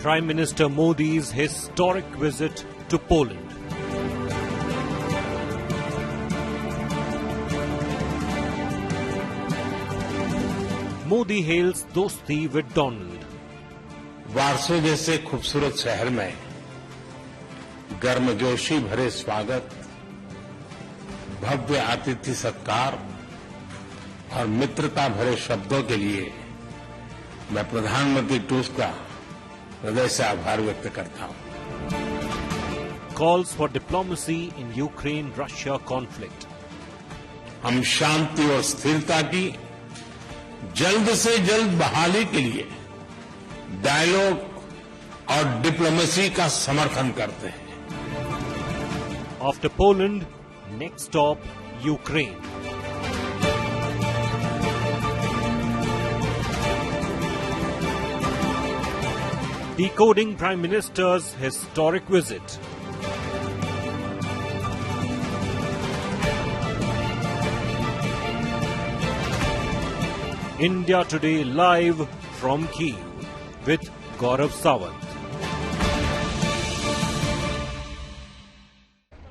Prime Minister Modi's historic visit to Poland. Modi hails dosti with Donald. वारसो जैसे खूबसूरत शहर में गर्मजोशी भरे स्वागत, भव्य आतिथ्य सत्कार और मित्रता भरे शब्दों के लिए मैं प्रधानमंत्री टूस्क का हृदय से आभार व्यक्त करता हूं। Calls for diplomacy in Ukraine-Russia conflict. हम शांति और स्थिरता की जल्द से जल्द बहाली के लिए डायलॉग और डिप्लोमेसी का समर्थन करते हैं। After Poland, next stop Ukraine. Decoding Prime Minister's historic visit. India Today live from Kyiv with Gaurav Sawant.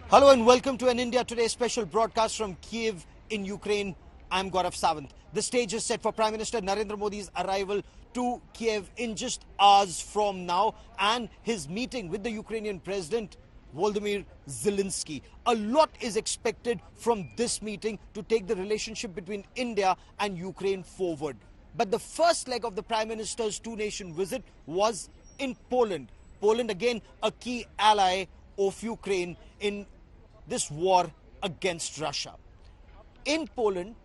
Hello and welcome to an India Today special broadcast from Kyiv in Ukraine. I'm Gaurav Sawant. The stage is set for Prime Minister Narendra Modi's arrival to Kyiv in just hours from now and his meeting with the Ukrainian President Volodymyr Zelensky. A lot is expected from this meeting to take the relationship between India and Ukraine forward. But the first leg of the Prime Minister's two-nation visit was in Poland. Poland, again, a key ally of Ukraine in this war against Russia. In Poland,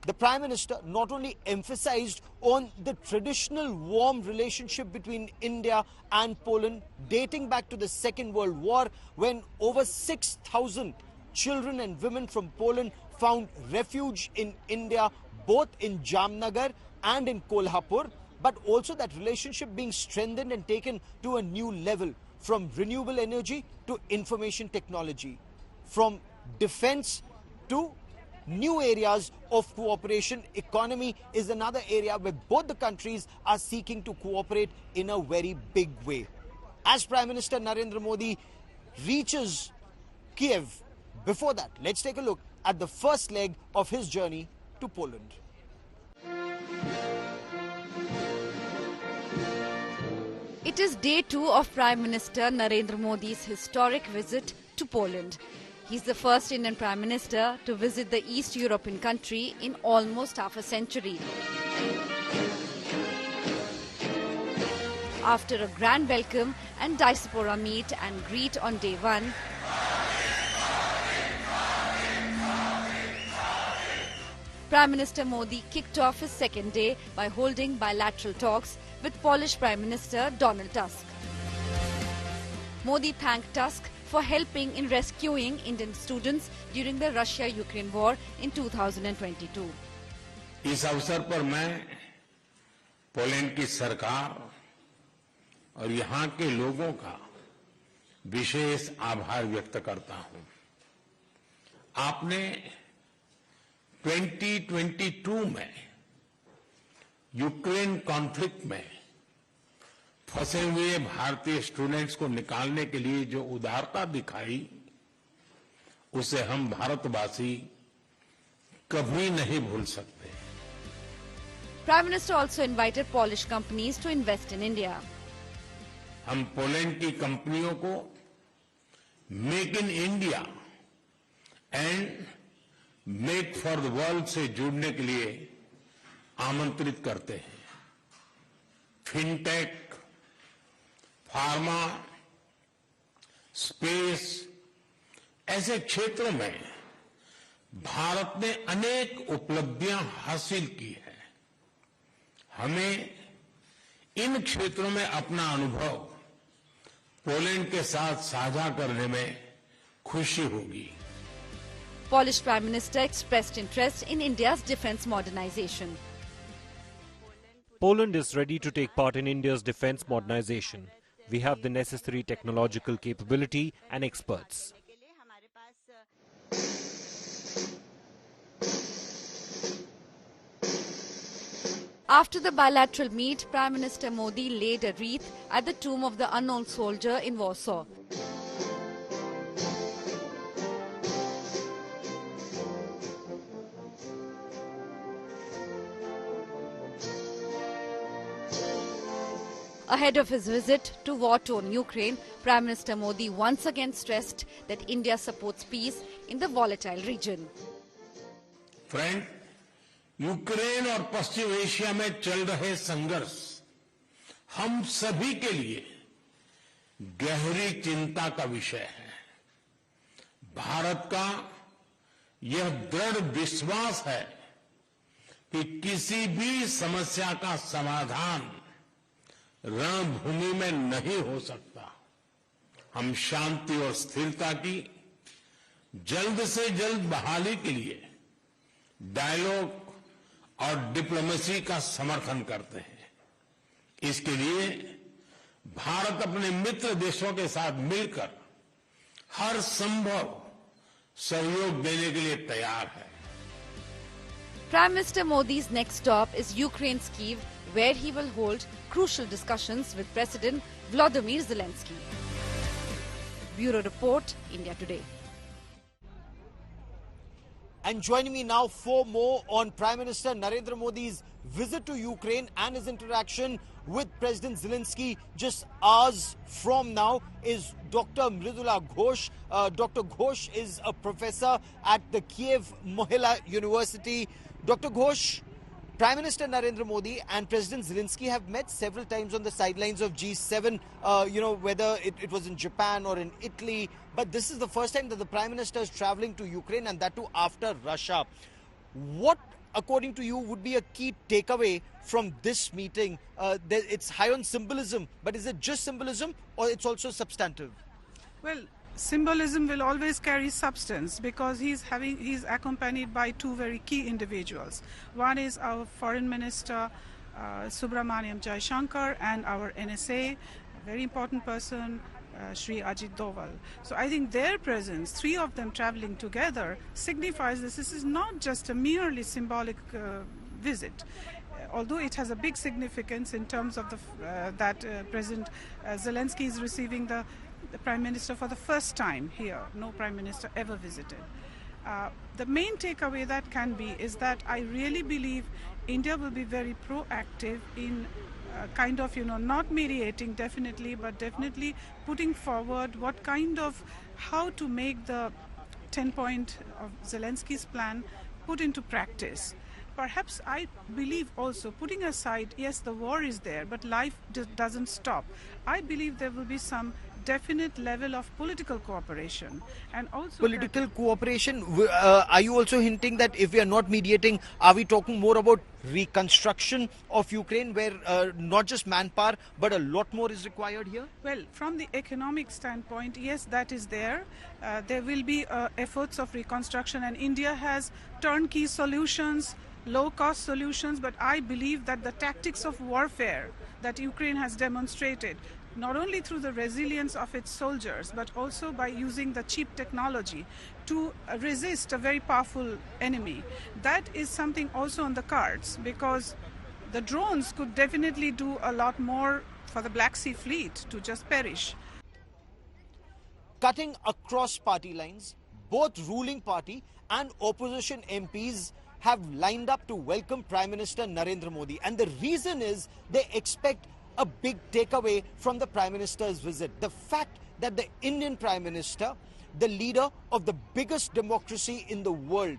the Prime Minister not only emphasized on the traditional warm relationship between India and Poland dating back to the Second World War, when over 6,000 children and women from Poland found refuge in India, both in Jamnagar and in Kolhapur, but also that relationship being strengthened and taken to a new level, from renewable energy to information technology, from defense to new areas of cooperation. Economy is another area where both the countries are seeking to cooperate in a very big way. As Prime Minister Narendra Modi reaches Kyiv, before that, let's take a look at the first leg of his journey to Poland. It is day 2 of Prime Minister Narendra Modi's historic visit to Poland. He's the first Indian Prime Minister to visit the East European country in almost half a century. After a grand welcome and diaspora meet and greet on day 1, Prime Minister Modi kicked off his second day by holding bilateral talks with Polish Prime Minister Donald Tusk. Modi thanked Tusk for helping in rescuing Indian students during the Russia-Ukraine war in 2022. इस अवसर पर मैं Poland की सरकार और यहाँ के लोगों का विशेष आभार व्यक्त करता हूं। आपने 2022 में यूक्रेन कॉन्फ्लिक्ट में फंसे हुए भारतीय स्टूडेंट्स को निकालने के लिए जो उदारता दिखाई, उसे हम भारतवासी कभी नहीं भूल सकते। Prime Minister also invited Polish companies to invest in India. हम पोलैंड की कंपनियों को make in India and make for the world से जुड़ने के लिए आमंत्रित करते हैं। फिनटेक, फार्मा, स्पेस ऐसे क्षेत्रों में भारत ने अनेक उपलब्धियां हासिल की है। हमें इन क्षेत्रों में अपना अनुभव पोलैंड के साथ साझा करने में खुशी होगी। Polish Prime Minister expressed interest in India's defence modernization. Poland is ready to take part in India's defence modernization. We have the necessary technological capability and experts. After the bilateral meet, Prime Minister Modi laid a wreath at the tomb of the unknown soldier in Warsaw. Ahead of his visit to war-torn Ukraine, Prime Minister Modi once again stressed that India supports peace in the volatile region. Friend, Ukraine और पश्चिम Asia में चल रहे संघर्ष हम सभी के लिए गहरी चिंता का विषय है। भारत का यह दृढ़ विश्वास है कि किसी भी समस्या का समाधान रणभूमि में नहीं हो सकता। हम शांति और स्थिरता की जल्द से जल्द बहाली के लिए डायलॉग और डिप्लोमेसी का समर्थन करते हैं। इसके लिए भारत अपने मित्र देशों के साथ मिलकर हर संभव सहयोग देने के लिए तैयार है। Prime Minister Modi's next stop is Ukraine's Kyiv, where he will hold crucial discussions with President Volodymyr Zelensky. Bureau Report, India Today. And joining me now for more on Prime Minister Narendra Modi's visit to Ukraine and his interaction with President Zelensky just hours from now is Dr. Mridula Ghosh. Dr. Ghosh is a professor at the Kiev Mohila University. Dr. Ghosh, Prime Minister Narendra Modi and President Zelensky have met several times on the sidelines of G7, whether it was in Japan or in Italy. But this is the first time that the Prime Minister is traveling to Ukraine, and that too after Russia. What, according to you, would be a key takeaway from this meeting? It's high on symbolism, but is it just symbolism or it's also substantive? Well, symbolism will always carry substance because he's accompanied by two very key individuals. One is our Foreign Minister Subramaniam Jaishankar and our NSA, a very important person, Shri Ajit Doval. So I think their presence, three of them traveling together, signifies this is not just a merely symbolic visit. Although it has a big significance in terms of that President Zelensky is receiving the Prime Minister for the first time here. No Prime Minister ever visited. The main takeaway that can be is that I really believe India will be very proactive in not mediating definitely, but definitely putting forward how to make the 10-point of Zelensky's plan put into practice. Perhaps I believe also, putting aside, yes, the war is there, but life doesn't stop. I believe there will be some definite level of political cooperation and also political cooperation. Are you also hinting that if we are not mediating, are we talking more about reconstruction of Ukraine, where not just manpower but a lot more is required here? Well, from the economic standpoint, yes, that is there. There will be efforts of reconstruction, and India has turnkey solutions, low-cost solutions, but I believe that the tactics of warfare that Ukraine has demonstrated, not only through the resilience of its soldiers, but also by using the cheap technology to resist a very powerful enemy. That is something also on the cards, because the drones could definitely do a lot more for the Black Sea Fleet to just perish. Cutting across party lines, both ruling party and opposition MPs have lined up to welcome Prime Minister Narendra Modi. And the reason is they expect a big takeaway from the Prime Minister's visit. The fact that the Indian Prime Minister, the leader of the biggest democracy in the world,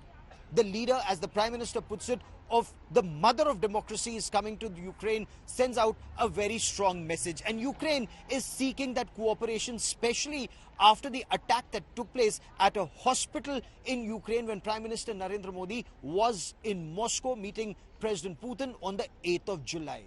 the leader, as the Prime Minister puts it, of the mother of democracy is coming to Ukraine, sends out a very strong message. And Ukraine is seeking that cooperation, especially after the attack that took place at a hospital in Ukraine when Prime Minister Narendra Modi was in Moscow meeting President Putin on the 8th of July.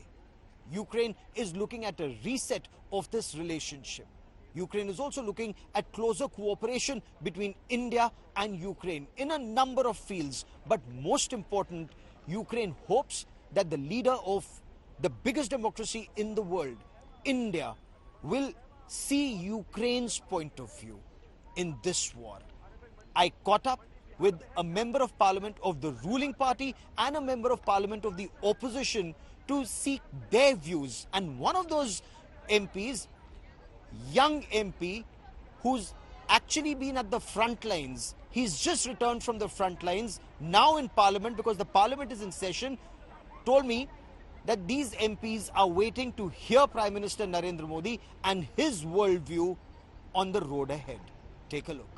Ukraine is looking at a reset of this relationship. Ukraine is also looking at closer cooperation between India and Ukraine in a number of fields. But most important, Ukraine hopes that the leader of the biggest democracy in the world, India, will see Ukraine's point of view in this war. I caught up with a member of parliament of the ruling party and a member of parliament of the opposition to seek their views. And one of those MPs, young MP, who's actually been at the front lines. He's just returned from the front lines, now in Parliament because the Parliament is in session, told me that these MPs are waiting to hear Prime Minister Narendra Modi and his worldview on the road ahead. Take a look.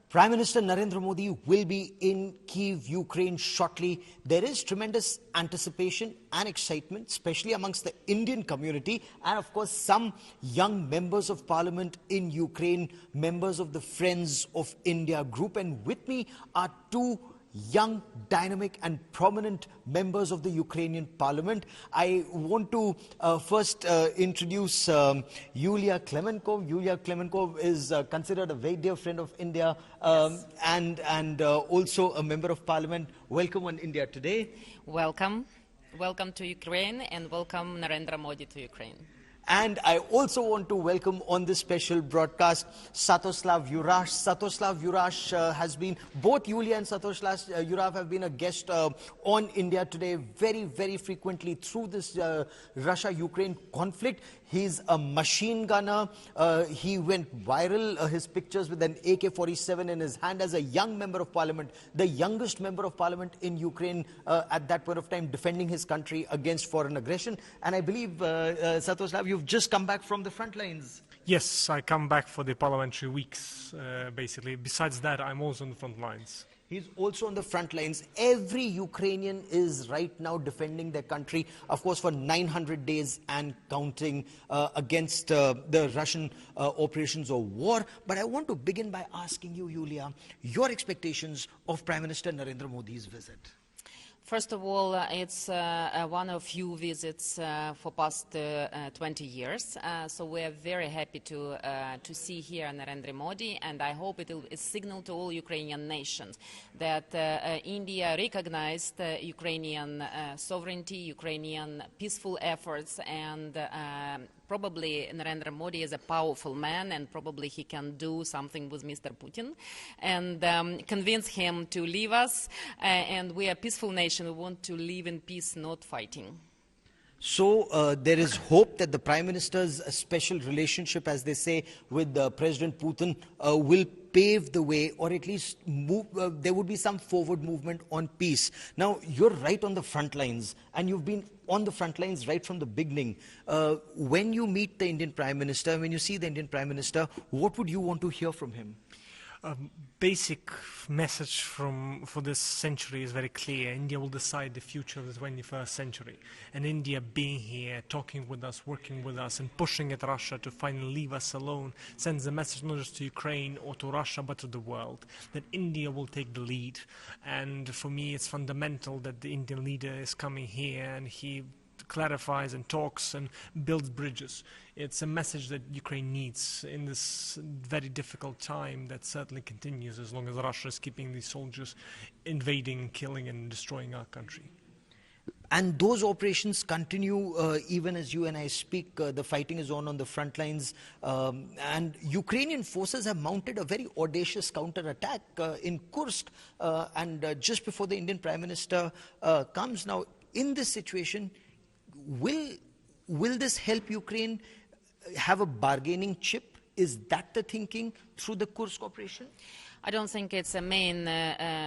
Prime Minister Narendra Modi will be in Kyiv, Ukraine shortly. There is tremendous anticipation and excitement, especially amongst the Indian community and of course some young members of parliament in Ukraine, members of the Friends of India group. And with me are two young, dynamic and prominent members of the Ukrainian parliament. I want to first introduce Yulia Klemenko. Yulia Klemenko is considered a very dear friend of India and also a member of parliament. Welcome on India Today. Welcome. Welcome to Ukraine and welcome Narendra Modi to Ukraine. And I also want to welcome on this special broadcast Satoslav Yurash. Satoslav Yurash has been, both Yulia and Satoslav Yurash have been a guest on India Today very, very frequently through this Russia-Ukraine conflict. He's a machine gunner. He went viral, his pictures with an AK-47 in his hand as a young member of parliament, the youngest member of parliament in Ukraine at that point of time, defending his country against foreign aggression. And I believe, Satoslav, you've just come back from the front lines. Yes, I come back for the parliamentary weeks, basically. Besides that, I'm also on the front lines. He's also on the front lines. Every Ukrainian is right now defending their country, of course, for 900 days and counting against the Russian operations of war. But I want to begin by asking you, Yulia, your expectations of Prime Minister Narendra Modi's visit. First of all, it's one of few visits for past 20 years. So we are very happy to see here Narendra Modi, and I hope it will signal to all Ukrainian nations that India recognized Ukrainian sovereignty, Ukrainian peaceful efforts, and probably Narendra Modi is a powerful man and probably he can do something with Mr. Putin and convince him to leave us. And we are a peaceful nation. We want to live in peace, not fighting. So there is hope that the Prime Minister's special relationship, as they say, with President Putin will pave the way, or at least there would be some forward movement on peace. Now, you're right on the front lines, and you've been on the front lines right from the beginning. When you meet the Indian Prime Minister, when you see the Indian Prime Minister, what would you want to hear from him? Basic message for this century is very clear. India will decide the future of the 21st century. And India being here, talking with us, working with us, and pushing at Russia to finally leave us alone sends a message not just to Ukraine or to Russia, but to the world, that India will take the lead. And for me, it's fundamental that the Indian leader is coming here and he clarifies and talks and builds bridges. It's a message that Ukraine needs in this very difficult time that certainly continues as long as Russia is keeping these soldiers invading, killing and destroying our country. And those operations continue even as you and I speak. The fighting is on the front lines. And Ukrainian forces have mounted a very audacious counter-attack in Kursk. And just before the Indian Prime Minister comes now, in this situation, will this help Ukraine have a bargaining chip? Is that the thinking through the Kursk operation? I don't think it's a main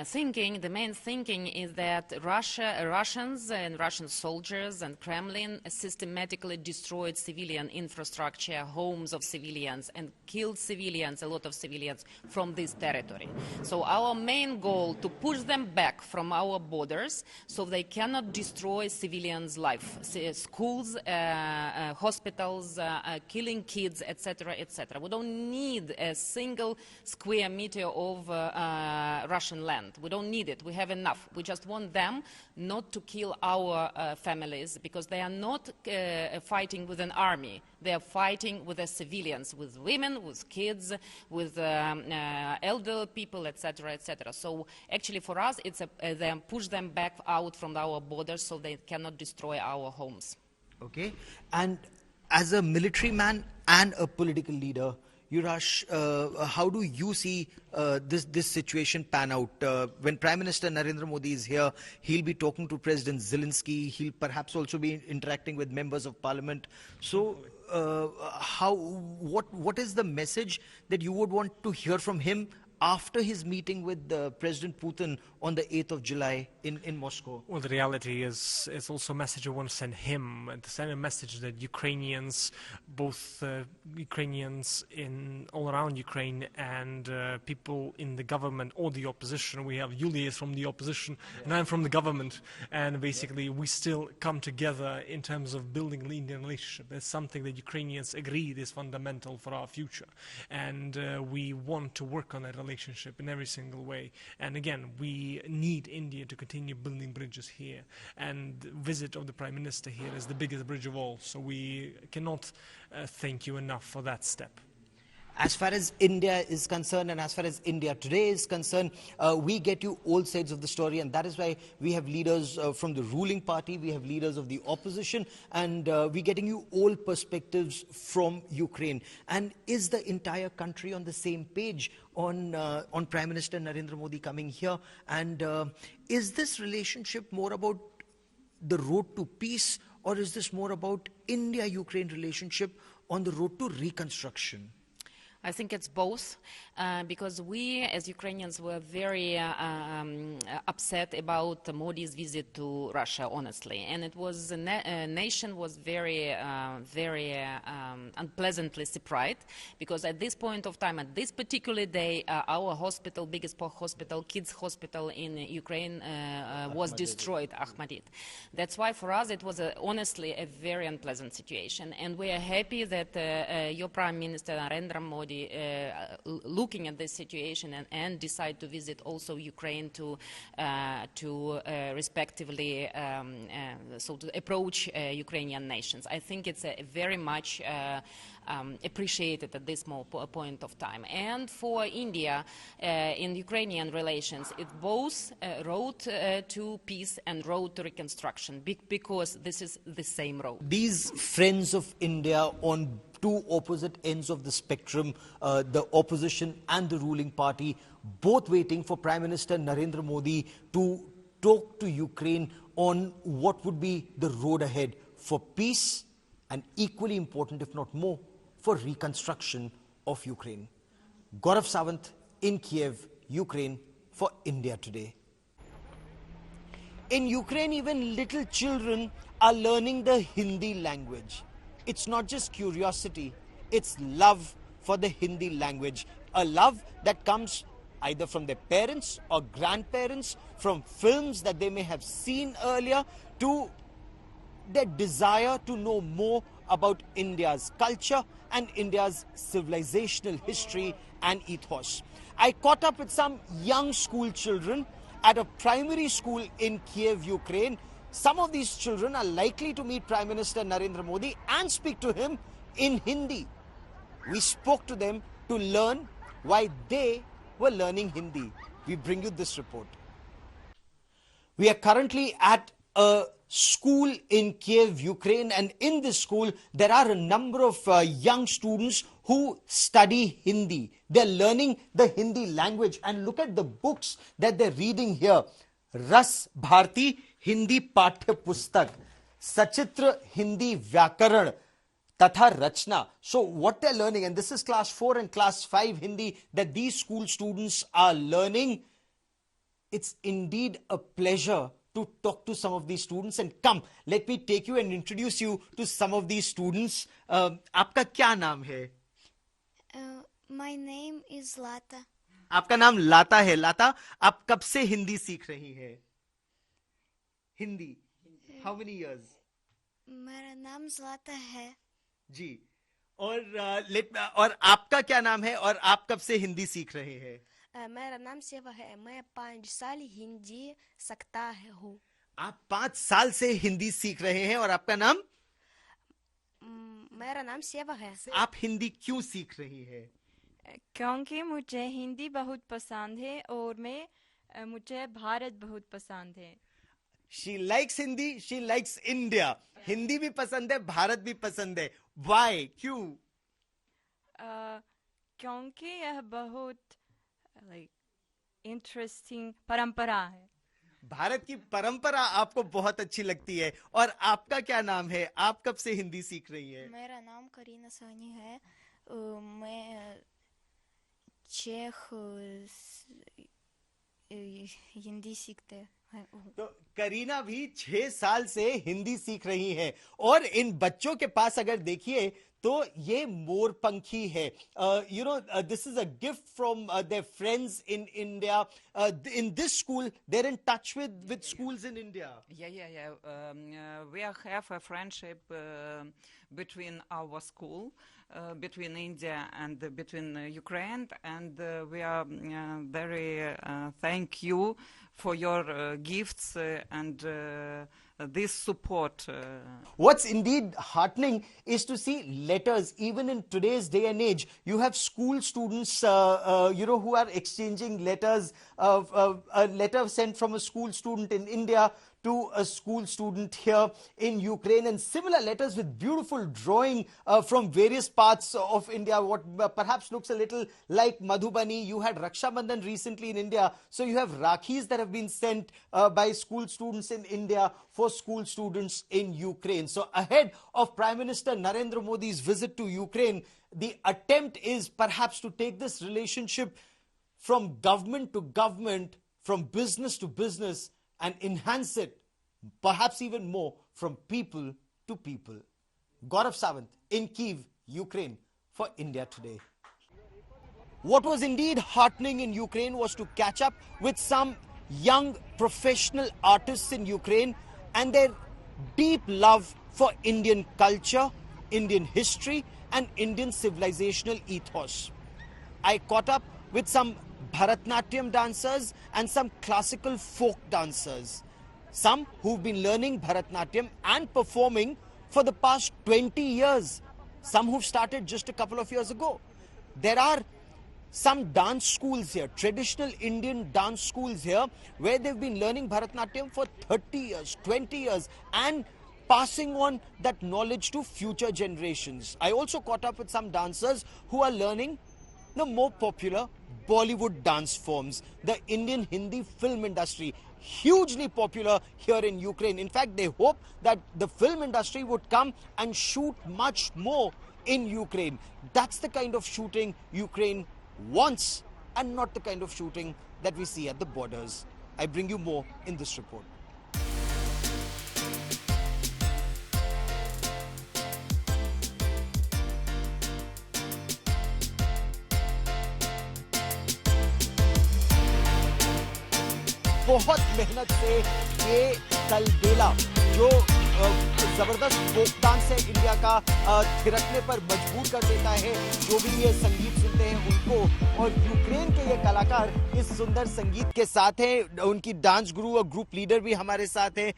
thinking. The main thinking is that Russians and Russian soldiers and Kremlin systematically destroyed civilian infrastructure, homes of civilians, and killed civilians, a lot of civilians, from this territory. So our main goal to push them back from our borders so they cannot destroy civilians' life, schools, hospitals, killing kids, etc., etc. We don't need a single square meter of Russian land. We don't need it. We have enough. We just want them not to kill our families, because they are not fighting with an army. They are fighting with the civilians, with women, with kids, with elderly people, etc., etc. So actually for us, it's them push them back out from our borders so they cannot destroy our homes. Okay. And as a military man and a political leader, Yurash, how do you see this situation pan out? When Prime Minister Narendra Modi is here, he'll be talking to President Zelensky. He'll perhaps also be interacting with members of parliament. So, what is the message that you would want to hear from him after his meeting with President Putin on the 8th of July in Moscow? Well, the reality is, it's also a message I want to send him, and to send a message that Ukrainians, both Ukrainians in all around Ukraine and people in the government or the opposition. We have Yulia from the opposition, and I'm from the government, and basically we still come together in terms of building the Indian relationship. It's something that Ukrainians agreed is fundamental for our future, and we want to work on that relationship in every single way. And again, we need India to continue building bridges here, and the visit of the Prime Minister here is the biggest bridge of all, so we cannot thank you enough for that step. As far as India is concerned, and as far as India today is concerned, we get you all sides of the story, and that is why we have leaders from the ruling party, we have leaders of the opposition, and we're getting you all perspectives from Ukraine. And is the entire country on the same page on Prime Minister Narendra Modi coming here? And is this relationship more about the road to peace, or is this more about India-Ukraine relationship on the road to reconstruction? I think it's both, because we as Ukrainians were very upset about Modi's visit to Russia, honestly, and it was nation was very unpleasantly surprised, because at this point of time, at this particular day, our hospital, biggest hospital, kids hospital in Ukraine, was destroyed, Akhmedit. That's why for us it was honestly a very unpleasant situation, and we are happy that your Prime Minister Narendra Modi looking at this situation and decide to visit also Ukraine to respectively so to approach Ukrainian nations. I think it's a very much appreciated at this point of time. And for India, in Ukrainian relations, it both road to peace and road to reconstruction, because this is the same road. These friends of India on two opposite ends of the spectrum, the opposition and the ruling party, both waiting for Prime Minister Narendra Modi to talk to Ukraine on what would be the road ahead for peace, and equally important, if not more, for reconstruction of Ukraine. Gaurav Sawant in Kiev, Ukraine, for India Today. In Ukraine, even little children are learning the Hindi language. It's not just curiosity, it's love for the Hindi language. A love that comes either from their parents or grandparents, from films that they may have seen earlier, to their desire to know more about India's culture and India's civilizational history and ethos. I caught up with some young school children at a primary school in Kiev, Ukraine. Some of these children are likely to meet Prime Minister Narendra Modi and speak to him in Hindi. We spoke to them to learn why they were learning Hindi. We bring you this report. We are currently at a school in Kiev, Ukraine, and in this school there are a number of young students who study Hindi. They're learning the Hindi language, and look at the books that they're reading here. Ras Bharti Hindi Pathya Pustak, Sachitra Hindi Vyakaran, Tatha Rachna. So what they're learning, and this is class 4 and class 5 Hindi that these school students are learning. It's indeed a pleasure to talk to some of these students, and come, let me take you and introduce you to some of these students. Aapka kya naam hai? My name is Lata. आपका नाम लाता है. लाता, आप कब से हिंदी सीख रही हैं? हिंदी. How many years? मेरा नाम ज़लाता है. जी. और आपका क्या नाम है और आप कब से हिंदी सीख रहे हैं? मेरा नाम सेवा है. मैं 5 साल हिंदी सीखता हूँ. आप 5 साल से हिंदी सीख रहे हैं, और आपका नाम? मेरा नाम सेवा है. आप हिंदी क्यों सीख रही हैं? क्योंकि मुझे हिंदी बहुत पसंद है और मुझे भारत बहुत पसंद है. She likes Hindi, she likes India. Hindi भी पसंद है, भारत भी पसंद है. Why? क्यों? क्योंकि यह बहुत like interesting परंपरा है. भारत की परंपरा आपको बहुत अच्छी लगती है. और आपका क्या नाम है? आप कब से हिंदी सीख रही हैं? मेरा नाम करीना सानी है. मैं चेक हिंदी सीखते हैं. तो करीना भी 6 साल से हिंदी सीख रही हैं. और इन बच्चों के पास अगर देखिए तो ये मोरपंखी है. This is a gift from their friends in India. In this school they are in touch with schools in India. Yeah. We have a friendship between our school, between India and between Ukraine, and we are very thank you for your gifts and this support. What's indeed heartening is to see letters, even in today's day and age. You have school students, who are exchanging letters. A letter sent from a school student in India to a school student here in Ukraine, and similar letters with beautiful drawing from various parts of India, what perhaps looks a little like Madhubani. You had Raksha Bandhan recently in India, so you have Rakhis that have been sent by school students in India for school students in Ukraine. So ahead of Prime Minister Narendra Modi's visit to Ukraine, the attempt is perhaps to take this relationship from government to government, from business to business, and enhance it, perhaps even more, from people to people. Gaurav Sawant in Kyiv, Ukraine, for India Today. What was indeed heartening in Ukraine was to catch up with some young professional artists in Ukraine and their deep love for Indian culture, Indian history, and Indian civilizational ethos. I caught up with some Bharatnatyam dancers and some classical folk dancers. Some who've been learning Bharatnatyam and performing for the past 20 years. Some who've started just a couple of years ago. There are some dance schools here, traditional Indian dance schools here, where they've been learning Bharatnatyam for 30 years, 20 years, and passing on that knowledge to future generations. I also caught up with some dancers who are learning the more popular Bollywood dance forms, the Indian Hindi film industry, hugely popular here in Ukraine. In fact, they hope that the film industry would come and shoot much more in Ukraine. That's the kind of shooting Ukraine wants and not the kind of shooting that we see at the borders. I bring you more in this report. बहुत मेहनत से ये कलबेला जो जबरदस्त folk dance है India का थिरकने पर मजबूर कर देता है जो भी ये संगीत सुनते हैं उनको. और यूक्रेन के ये कलाकार इस सुंदर संगीत के साथ हैं. उनकी डांस गुरु और ग्रुप लीडर भी हमारे साथ हैं.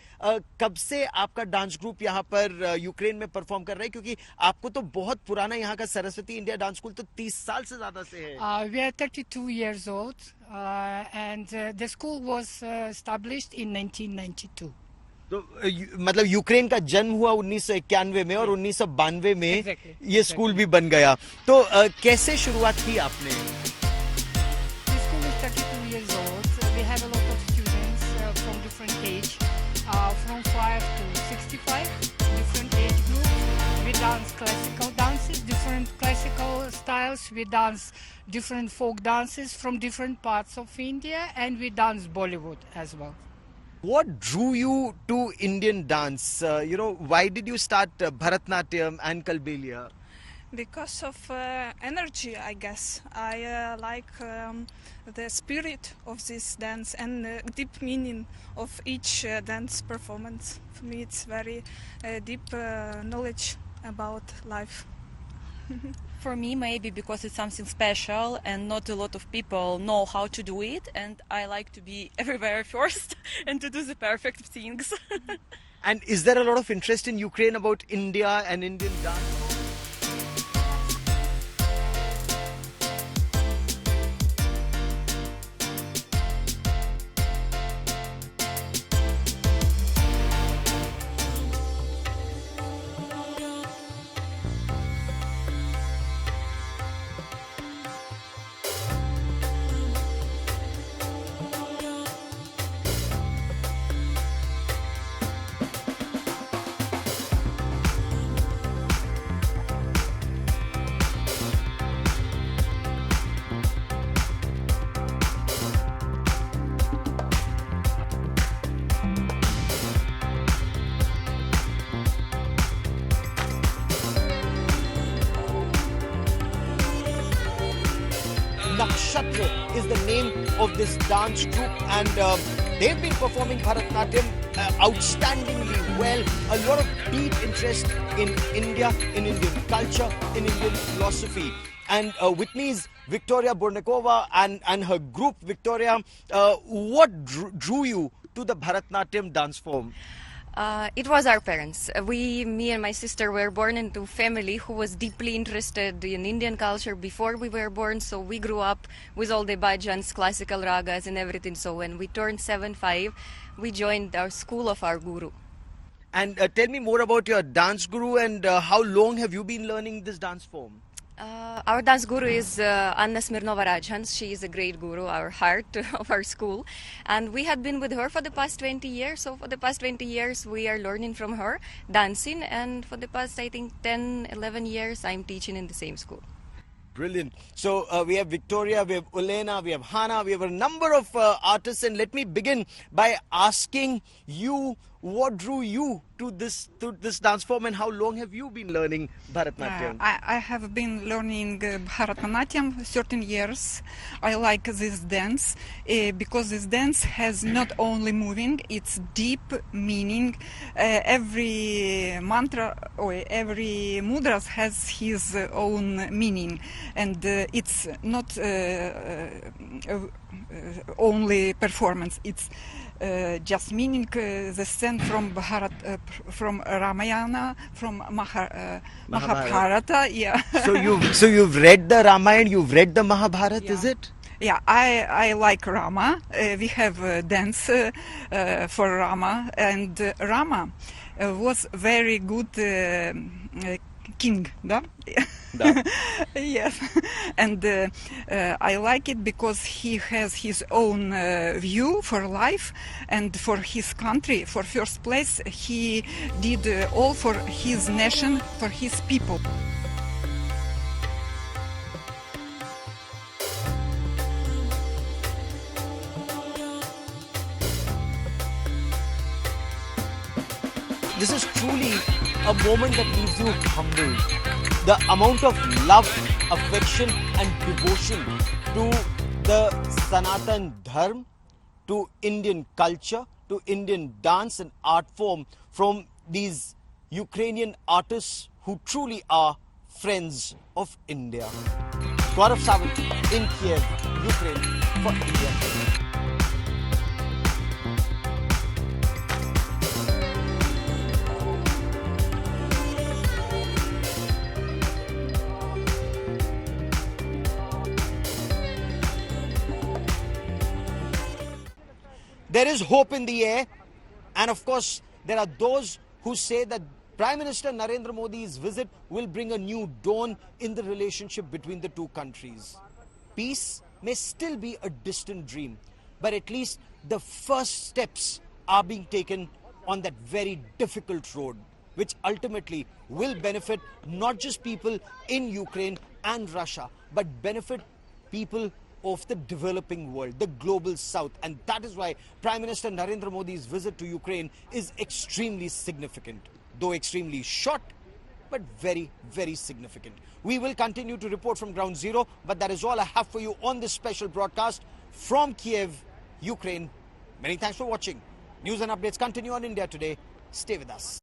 कब से आपका डांस ग्रुप यहाँ पर यूक्रेन में परफॉर्म कर रहा है, क्योंकि आपको तो बहुत पुराना यहाँ का सरस्वती इंडिया डांस स्कूल तो 30 साल से ज्यादा से है. We are 32 years old and the school was established in 1992. तो मतलब यूक्रेन का जन्म हुआ 1991 में और 1992 में ये स्कूल भी बन गया. तो कैसे शुरुआत की आपने? The school is 32 years old. We have a lot of students from different age, from 5 to 65, different age groups. We dance classical dances, different classical styles. We dance different folk dances from different parts of India, and we dance Bollywood as well. What drew you to Indian dance? Why did you start Bharatnatyam and Kalbelia? Because of energy, I guess. I like the spirit of this dance and the deep meaning of each dance performance. For me, it's very deep knowledge about life. For me, maybe because it's something special and not a lot of people know how to do it, and I like to be everywhere first and to do the perfect things. And is there a lot of interest in Ukraine about India and Indian dance? Nakshatra is the name of this dance troupe, and they've been performing Bharatanatyam outstandingly well. A lot of deep interest in India, in Indian culture, in Indian philosophy. And with me is Victoria Burnikova and her group. Victoria, what drew you to the Bharatanatyam dance form? It was our parents. Me and my sister were born into a family who was deeply interested in Indian culture before we were born, so we grew up with all the bhajans, classical ragas and everything. So when we turned 7-5, we joined our school of our guru. And tell me more about your dance guru, and how long have you been learning this dance form? Our dance guru is Anna Smirnova Rajhans. She is a great guru, our heart of our school. And we had been with her for the past 20 years. So for the past 20 years, we are learning from her, dancing. And for the past, I think, 10, 11 years, I'm teaching in the same school. Brilliant. So we have Victoria, we have Ulena, we have Hana, we have a number of artists. And let me begin by asking you, what drew you to this dance form, and how long have you been learning Bharatanatyam? I have been learning Bharatanatyam 13 years. I like this dance because this dance has not only moving, it's deep meaning. Every mantra or every mudras has his own meaning, and it's not only performance. It's just meaning the scene from from Ramayana, from Mahabharata. Yeah. So you've read the Ramayana, you've read the Mahabharata, yeah. Is it? Yeah, I like Rama. We have a dance for Rama, and Rama was very good king, da? Da. Yes, and I like it because he has his own view for life and for his country. For first place, he did all for his nation, for his people. This is truly a moment that leaves you humbled. The amount of love, affection and devotion to the Sanatan Dharma, to Indian culture, to Indian dance and art form from these Ukrainian artists who truly are friends of India. Gaurav Sawant in Kiev, Ukraine for India. There is hope in the air, and of course there are those who say that Prime Minister Narendra Modi's visit will bring a new dawn in the relationship between the two countries. Peace may still be a distant dream, but at least the first steps are being taken on that very difficult road, which ultimately will benefit not just people in Ukraine and Russia, but benefit people of the developing world, the global south. And that is why Prime Minister Narendra Modi's visit to Ukraine is extremely significant, though extremely short, but very, very significant. We will continue to report from Ground Zero, but that is all I have for you on this special broadcast from Kiev, Ukraine. Many thanks for watching. News and updates continue on India Today. Stay with us.